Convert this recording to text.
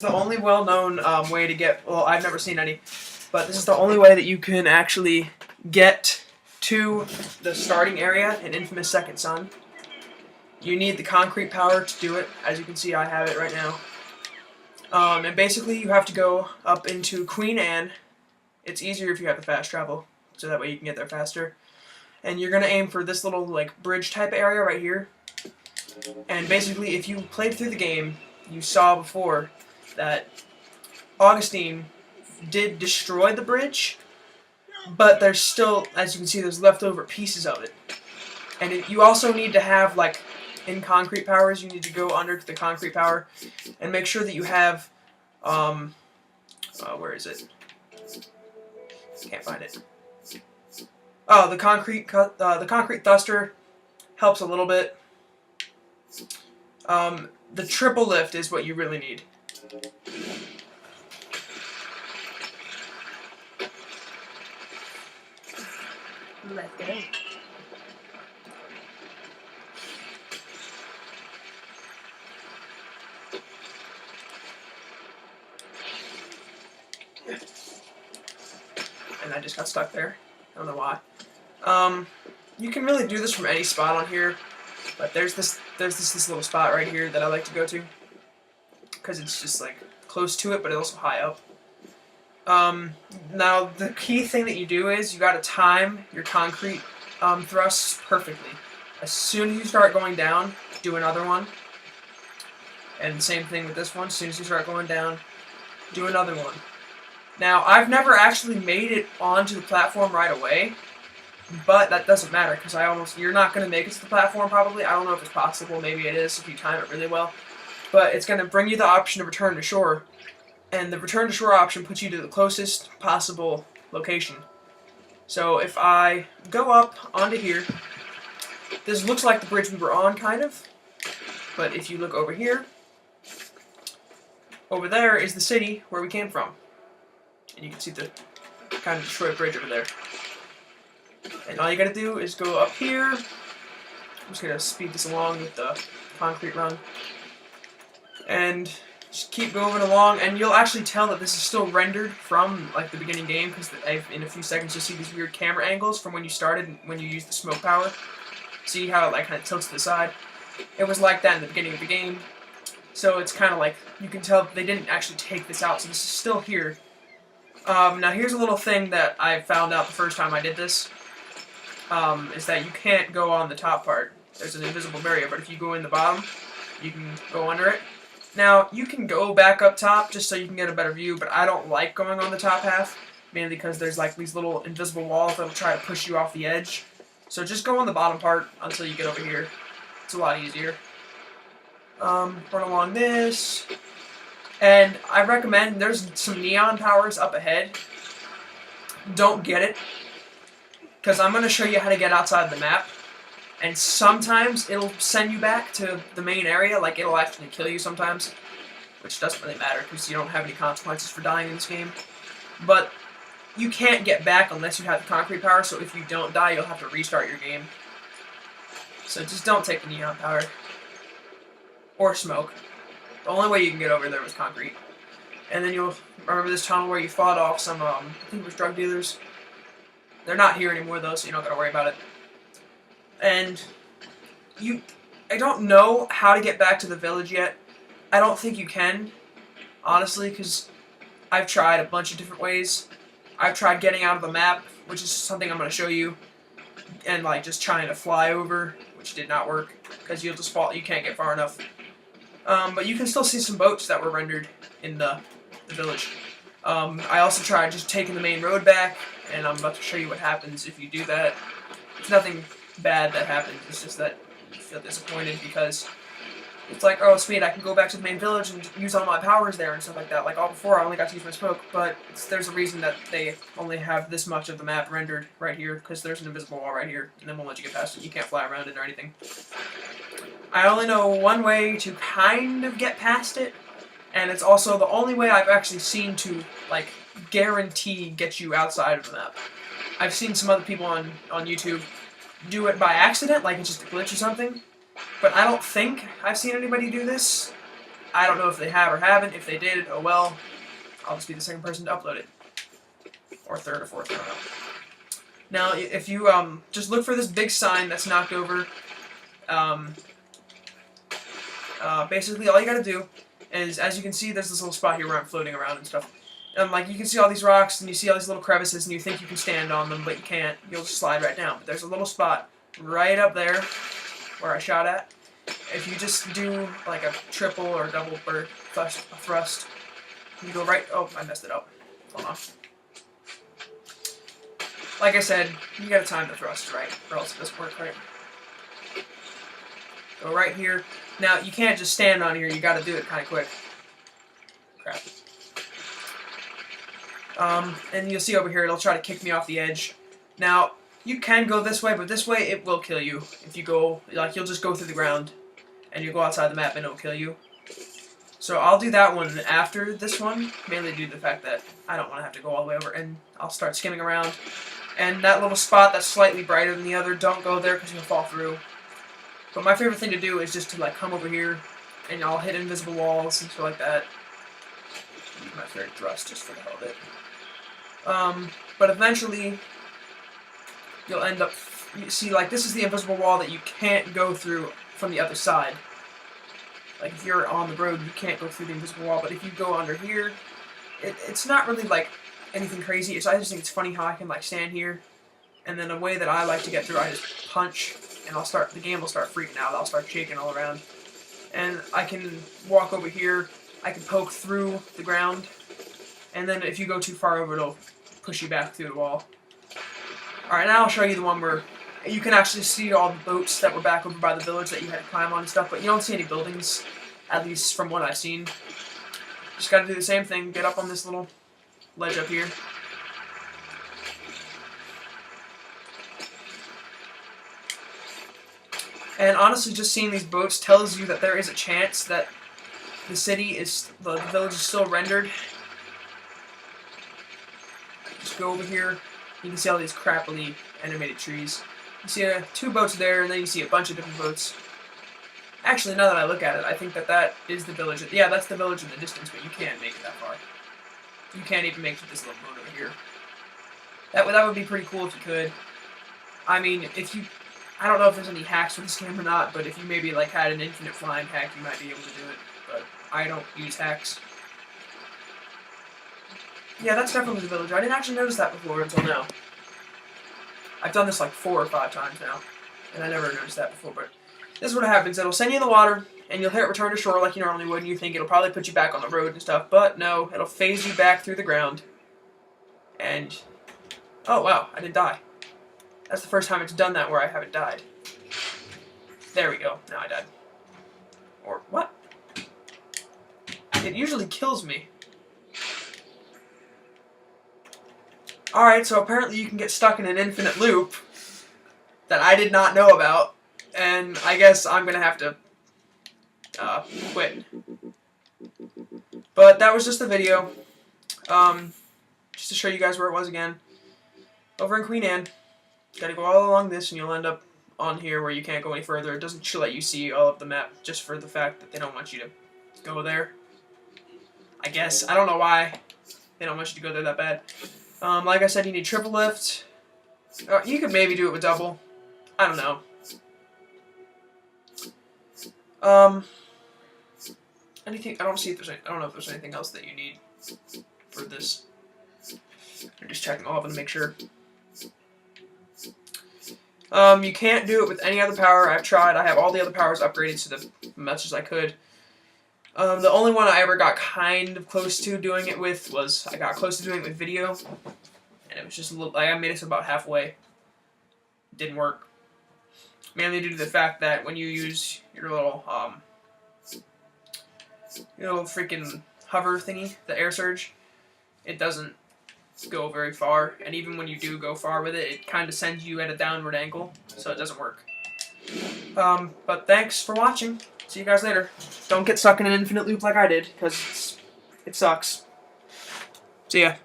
the only well-known way to get, well, I've never seen any, but this is the only way that you can actually get to the starting area in Infamous Second Son. You need the concrete power to do it. As you can see, I have it right now. And basically, you have to go up into Queen Anne. It's easier if you have the fast travel, so that way you can get there faster. And you're going to aim for this little like bridge type area right here. And basically, if you played through the game, you saw before that Augustine did destroy the bridge, but there's still, as you can see, there's leftover pieces of it. And you also need to have, like, in concrete powers, you need to go under to the concrete power and make sure that you have, where is it? Can't find it. Oh, the concrete thruster helps a little bit. The triple lift is what you really need. Let's go. And I just got stuck there. I don't know why. You can really do this from any spot on here, but there's this little spot right here that I like to go to because it's just like close to it, but it's also high up. Now the key thing that you do is you got to time your concrete thrusts perfectly. As soon as you start going down, do another one. And same thing with this one. As soon as you start going down, do another one. Now, I've never actually made it onto the platform right away, but that doesn't matter because you're not going to make it to the platform probably. I don't know if it's possible. Maybe it is if you time it really well. But it's going to bring you the option to return to shore. And the return to shore option puts you to the closest possible location. So if I go up onto here, this looks like the bridge we were on, kind of. But if you look over here, over there is the city where we came from. And you can see the kind of destroyed bridge over there. And all you gotta do is go up here. I'm just gonna speed this along with the concrete run. And just keep moving along, and you'll actually tell that this is still rendered from like the beginning game, because in a few seconds you'll see these weird camera angles from when you started, when you used the smoke power. See how it like kind of tilts to the side? It was like that in the beginning of the game. So it's kind of like, you can tell they didn't actually take this out, so this is still here. Now here's a little thing that I found out the first time I did this, is that you can't go on the top part. There's an invisible barrier, but if you go in the bottom, you can go under it. Now, you can go back up top just so you can get a better view, but I don't like going on the top half, mainly because there's like these little invisible walls that will try to push you off the edge. So just go on the bottom part until you get over here. It's a lot easier. Run along this. And I recommend, there's some neon powers up ahead. Don't get it, because I'm going to show you how to get outside the map. And sometimes it'll send you back to the main area, like it'll actually kill you sometimes. Which doesn't really matter, because you don't have any consequences for dying in this game. But you can't get back unless you have the concrete power, so if you don't die, you'll have to restart your game. So just don't take the neon power. Or smoke. The only way you can get over there was concrete. And then you'll remember this tunnel where you fought off some, I think it was drug dealers. They're not here anymore though, so you don't gotta worry about it. And I don't know how to get back to the village yet. I don't think you can, honestly, because I've tried a bunch of different ways. I've tried getting out of the map, which is something I'm going to show you, and like just trying to fly over, which did not work, because you'll just fall, you can't get far enough. But you can still see some boats that were rendered in the village. I also tried just taking the main road back, and I'm about to show you what happens if you do that. It's nothing bad that happens, it's just that you feel disappointed because it's like, oh sweet, I can go back to the main village and use all my powers there and stuff like that. Like all before, I only got to use my smoke, but there's a reason that they only have this much of the map rendered right here, because there's an invisible wall right here, and then won't let you get past it. You can't fly around it or anything. I only know one way to kind of get past it, and it's also the only way I've actually seen to, like, guarantee get you outside of the map. I've seen some other people on YouTube do it by accident, like it's just a glitch or something, but I don't think I've seen anybody do this. I don't know if they have or haven't. If they did, oh well. I'll just be the second person to upload it. Or third or fourth, I don't know. Now, if you just look for this big sign that's knocked over, basically all you gotta do is, as you can see, there's this little spot here where I'm floating around and stuff. Like, you can see all these rocks, and you see all these little crevices, and you think you can stand on them, but you can't. You'll just slide right down. But there's a little spot right up there where I shot at. If you just do, like, a triple or double bird thrust, you go right... Oh, I messed it up. Hold on. Like I said, you gotta time the thrust right, or else it doesn't work right. Go right here. Now, you can't just stand on here, you gotta do it kind of quick. Crap. And you'll see over here, it'll try to kick me off the edge. Now, you can go this way, but this way it will kill you. If you go, like, you'll just go through the ground, and you'll go outside the map and it'll kill you. So I'll do that one after this one, mainly due to the fact that I don't want to have to go all the way over, and I'll start skimming around. And that little spot that's slightly brighter than the other, don't go there because you'll fall through. But my favorite thing to do is just to, like, come over here, and I'll hit invisible walls and stuff like that. Use my third thrust just for the hell of it. But eventually, you'll end up, you see, like, this is the invisible wall that you can't go through from the other side. Like, if you're on the road, you can't go through the invisible wall, but if you go under here, it's not really, like, anything crazy. So I just think it's funny how I can, like, stand here, and then a way that I like to get through, I just punch, and the game will start freaking out. I'll start shaking all around. And I can walk over here, I can poke through the ground, and then if you go too far over, it'll push you back through the wall. Alright, now I'll show you the one where you can actually see all the boats that were back over by the village that you had to climb on and stuff, but you don't see any buildings, at least from what I've seen. Just gotta do the same thing, get up on this little ledge up here. And honestly, just seeing these boats tells you that there is a chance that the village is still rendered. Just go over here, you can see all these crappily animated trees. You see 2 boats there, and then you see a bunch of different boats. Actually, now that I look at it, I think that is the village. Yeah, that's the village in the distance, but you can't make it that far. You can't even make it to this little boat over here. That would be pretty cool if you could. I mean, I don't know if there's any hacks for this game or not, but if you maybe, like, had an infinite flying hack, you might be able to do it. But I don't use hacks. Yeah, that's definitely the village. I didn't actually notice that before until now. I've done this like 4 or 5 times now, and I never noticed that before, but this is what happens. It'll send you in the water, and you'll hit return to shore like you normally would, and you think it'll probably put you back on the road and stuff, but no, it'll phase you back through the ground, and... Oh, wow, I didn't die. That's the first time it's done that where I haven't died. There we go, now I died. Or, what? It usually kills me. Alright, so apparently you can get stuck in an infinite loop that I did not know about, and I guess I'm gonna have to quit. But that was just the video, just to show you guys where it was again. Over in Queen Anne, gotta go all along this and you'll end up on here where you can't go any further. It doesn't let you see all of the map just for the fact that they don't want you to go there. I guess, I don't know why they don't want you to go there that bad. Like I said, you need triple lift. You could maybe do it with double. I don't know. Anything? I don't know if there's anything else that you need for this. I'm just checking all of them to make sure. You can't do it with any other power. I've tried. I have all the other powers upgraded to the much as I could. The only one I ever got kind of close to doing it with was I got close to doing it with video, and it was just a little. I made it to about halfway. It didn't work. Mainly due to the fact that when you use your little freaking hover thingy, the air surge, it doesn't go very far, and even when you do go far with it, it kind of sends you at a downward angle, so it doesn't work. But thanks for watching. See you guys later. Don't get stuck in an infinite loop like I did, because it sucks. See ya.